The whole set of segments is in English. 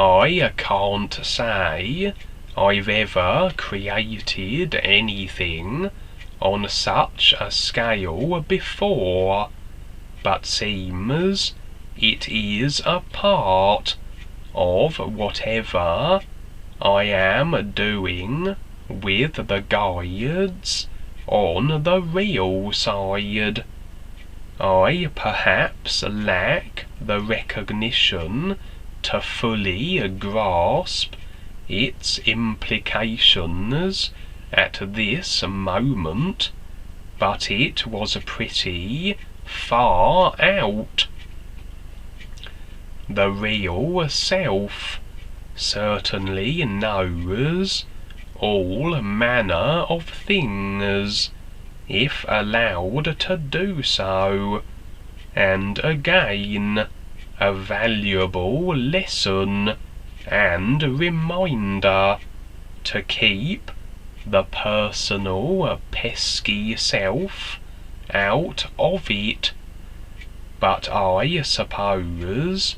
I can't say I've ever created anything on such a scale before, but seems it is a part of whatever I am doing with the guides on the real side. I perhaps lack the recognition to fully grasp its implications at this moment, but it was pretty far out. The real self certainly knows all manner of things, if allowed to do so, and again, a valuable lesson and reminder to keep the personal pesky self out of it. But I suppose,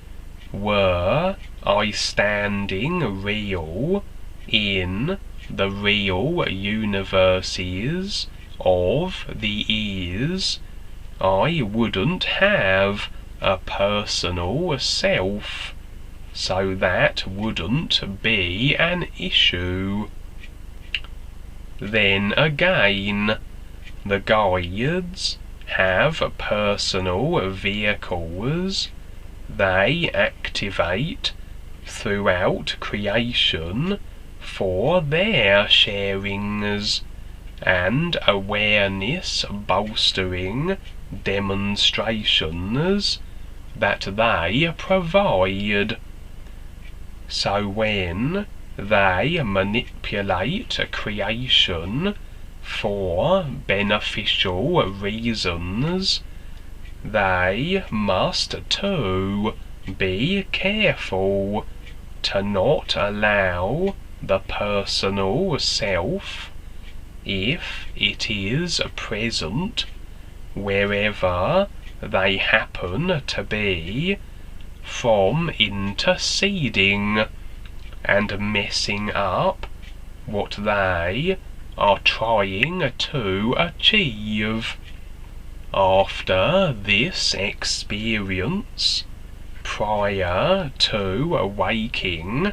were I standing real in the real universes of the ears, I wouldn't have a personal self, so that wouldn't be an issue. Then again, the guides have personal vehicles they activate throughout creation for their sharings and awareness bolstering demonstrations that they provide. So when they manipulate creation for beneficial reasons, they must too be careful to not allow the personal self, if it is present wherever they happen to be, from interceding and messing up what they are trying to achieve. After this experience, prior to awaking,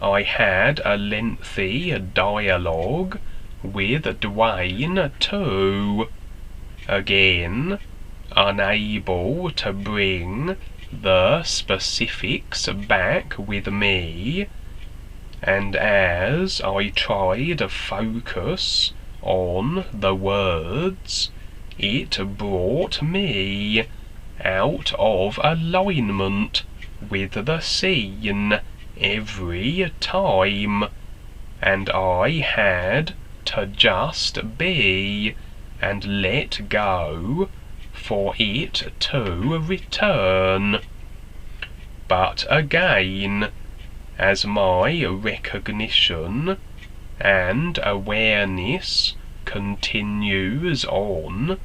I had a lengthy dialogue with Dwayne too, again unable to bring the specifics back with me, and as I tried to focus on the words, it brought me out of alignment with the scene every time, and I had to just be and let go for it to return. But again, as my recognition and awareness continues on,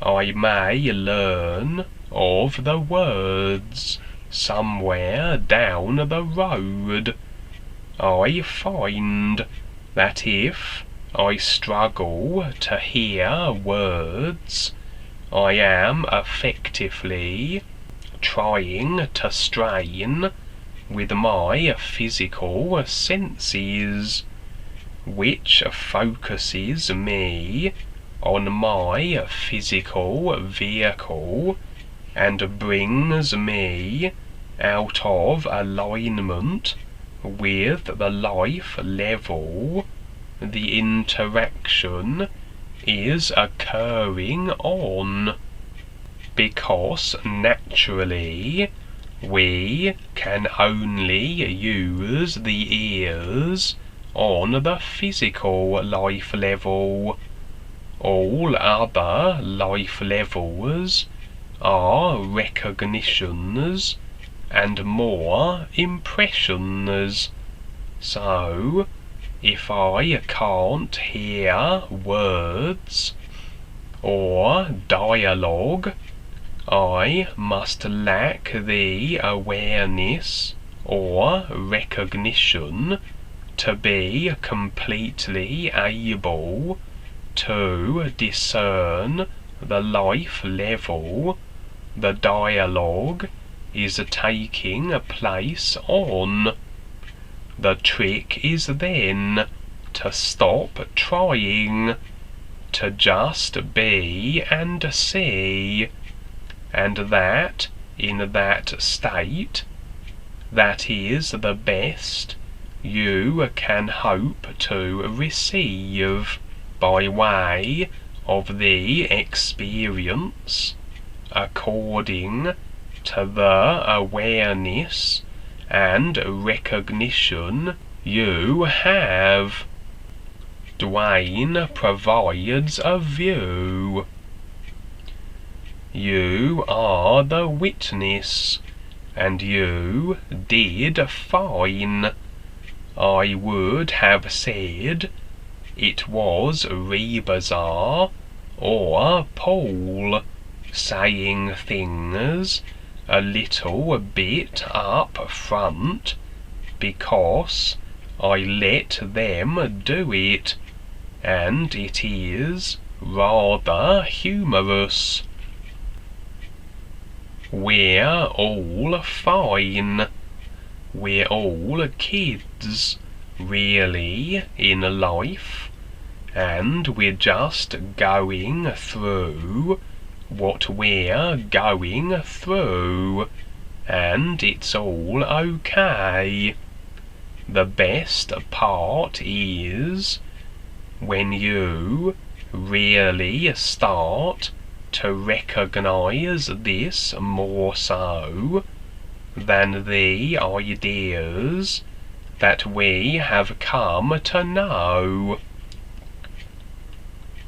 I may learn of the words somewhere down the road. I find that if I struggle to hear words, I am effectively trying to strain with my physical senses, which focuses me on my physical vehicle and brings me out of alignment with the life level the interaction is occurring on, because naturally we can only use the ears on the physical life level. All other life levels are recognitions and more impressions. So, if I can't hear words or dialogue, I must lack the awareness or recognition to be completely able to discern the life level the dialogue is taking place on. The trick is then to stop trying, to just be and see, and that in that state, that is the best you can hope to receive by way of the experience, according to the awareness and recognition you have. Dwayne provides a view. You are the witness, and you did fine. I would have said it was ReBISAR or Paul saying things a little bit up front, because I let them do it, and it is rather humorous. We're all fine. We're all kids, really, in life, and we're just going through what we're going through, and it's all okay. The best part is when you really start to recognize this more so than the ideas that we have come to know.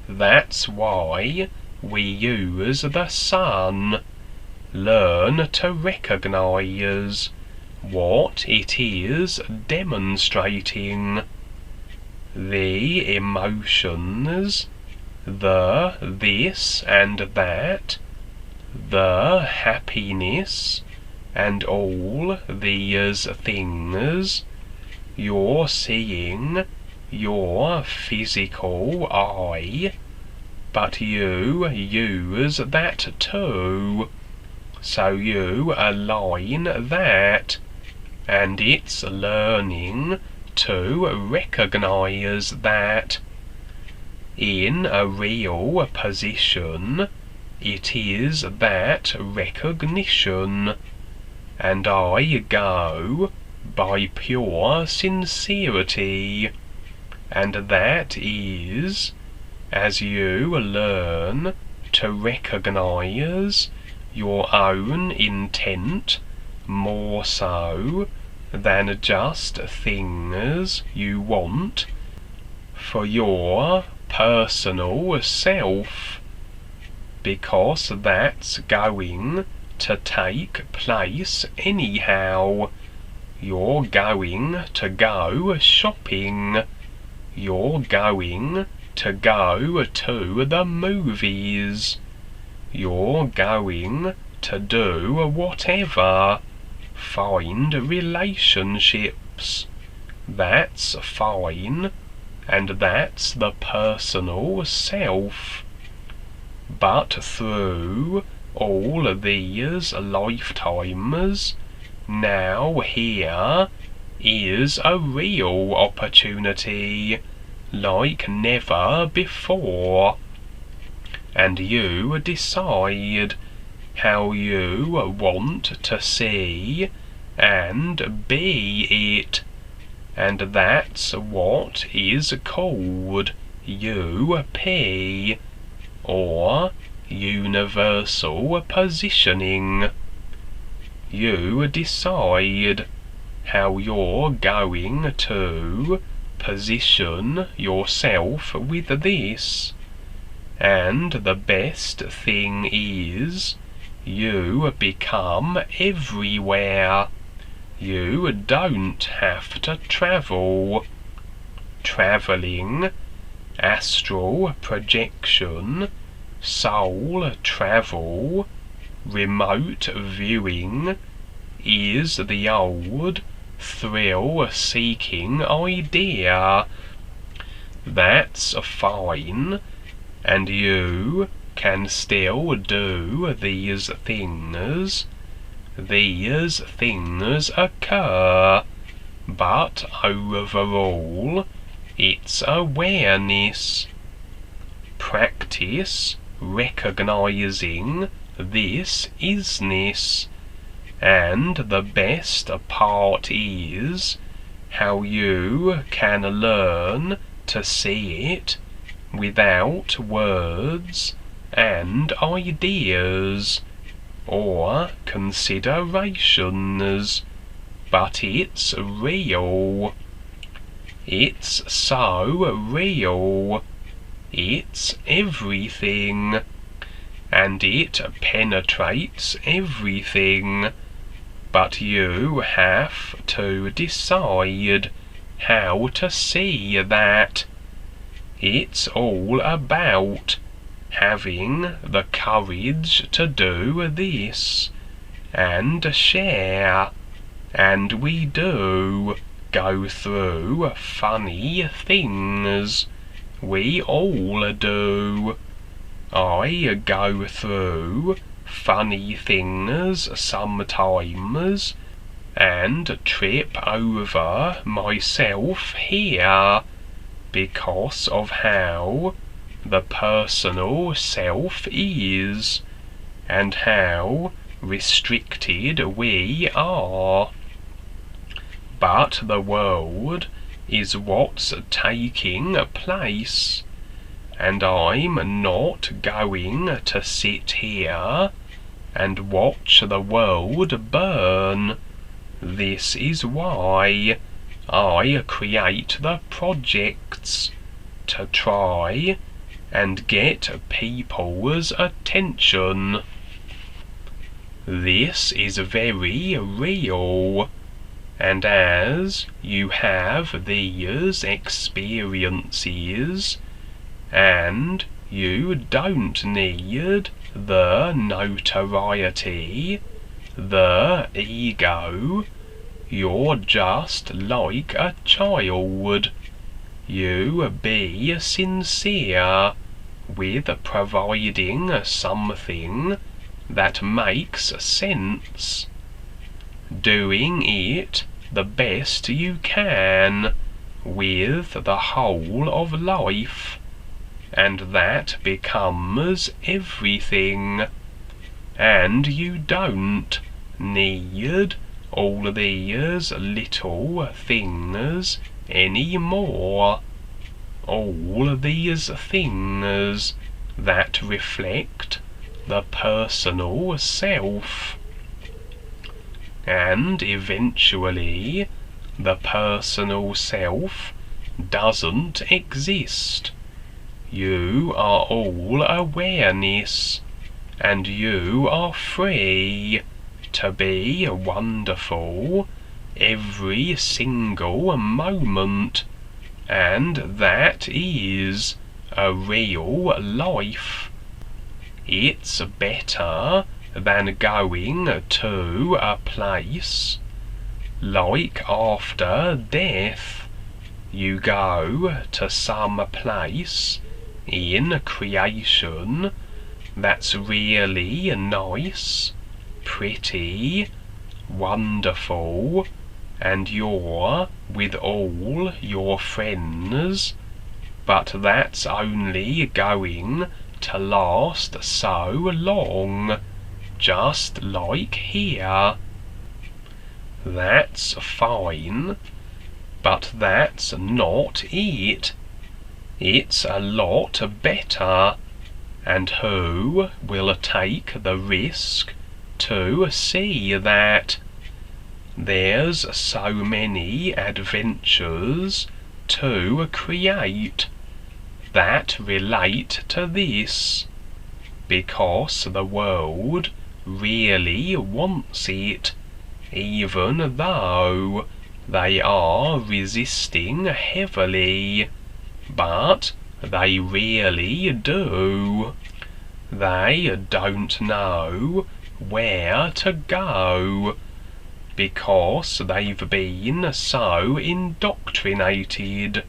That's why we use the sun. Learn to recognize what it is demonstrating. The emotions, the this and that, the happiness, and all these things you're seeing your physical eye, but you use that too, so you align that, and it's learning to recognize that. In a real position, it is that recognition, and I go by pure sincerity, and that is as you learn to recognize your own intent more so than just things you want for your personal self, because that's going to take place anyhow. You're going to go shopping. You're going to go to the movies. You're going to do whatever. Find relationships. That's fine, and that's the personal self. But through all these lifetimes, now here is a real opportunity like never before, and you decide how you want to see and be it, and that's what is called UP, or universal positioning. You decide how you're going to position yourself with this, and the best thing is you become everywhere. You don't have to travel. Traveling, astral projection, soul travel, remote viewing, is the old thrill-seeking idea. That's fine, and you can still do these things. These things occur, but overall, it's awareness. Practice recognizing this isness, and the best part is how you can learn to see it without words and ideas or considerations, but it's real. It's so real. It's everything, and it penetrates everything, but you have to decide how to see that. It's all about having the courage to do this and share, and we do go through funny things. We all do. I go through funny things sometimes and trip over myself here because of how the personal self is and how restricted we are. But the world is what's taking place, and I'm not going to sit here and watch the world burn. This is why I create the projects, to try and get people's attention. This is very real, and as you have these experiences, and you don't need the notoriety, the ego, you're just like a child. You be sincere with providing something that makes sense, doing it the best you can with the whole of life, and that becomes everything, and you don't need all these little things anymore. All these things that reflect the personal self. And eventually, the personal self doesn't exist. You are all awareness, and you are free to be wonderful every single moment, and that is a real life. It's better than going to a place like after death. You go to some place in creation that's really nice, pretty, wonderful, and you're with all your friends, but that's only going to last so long, just like here. That's fine, but that's not it. It's a lot better, and who will take the risk to see that? There's so many adventures to create that relate to this, because the world really wants it, even though they are resisting heavily. But they really do. They don't know where to go. because they've been so indoctrinated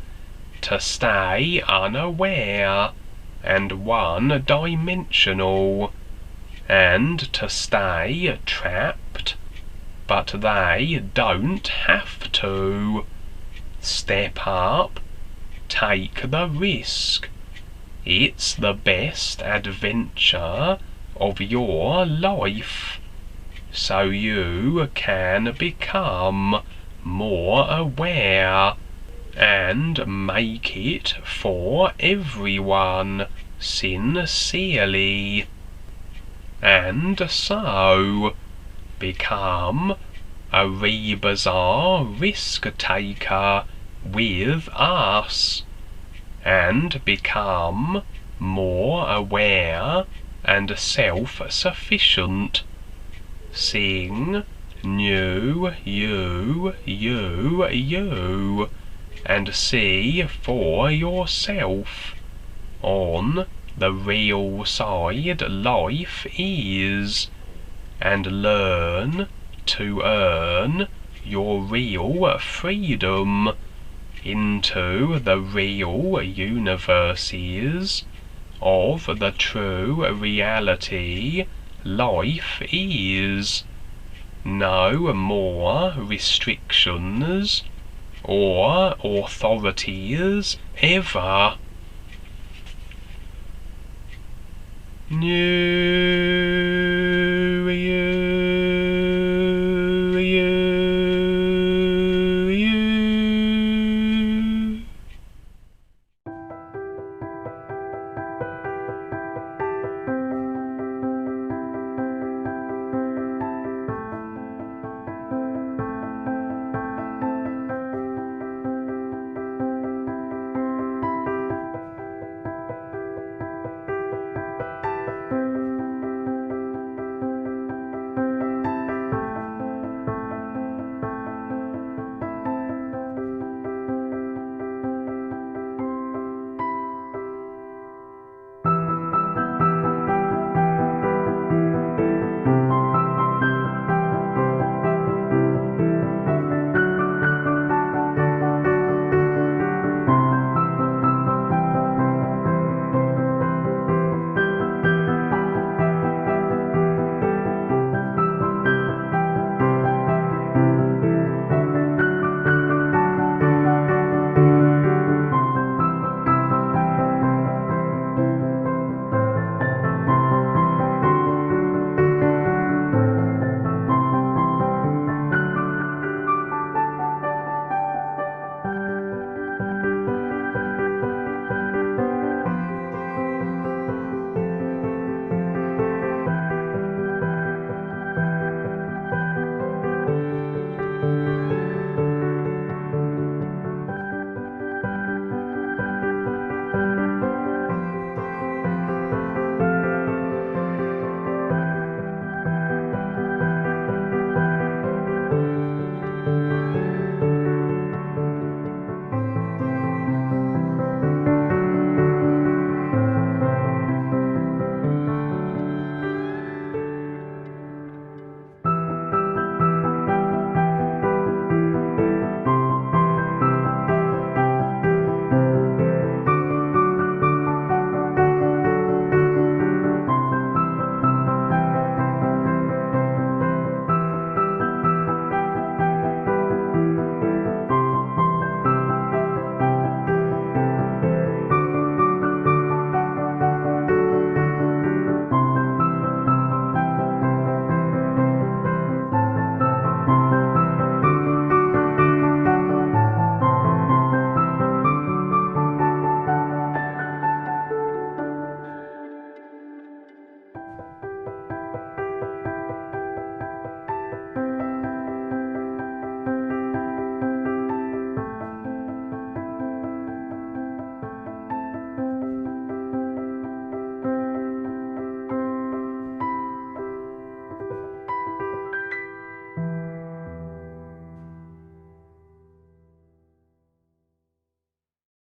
to stay unaware and one-dimensional, and to stay trapped. But they don't have to. Step up, take the risk. It's the best adventure of your life, so you can become more aware and make it for everyone sincerely, and so become a ReBISAR risk-taker with us, and become more aware and self-sufficient. Sing new you and see for yourself on the RealSide LifeIS, and learn to earn your real freedom into the real universes of the TruReality LifeIS. No more restrictions or authorities ever. New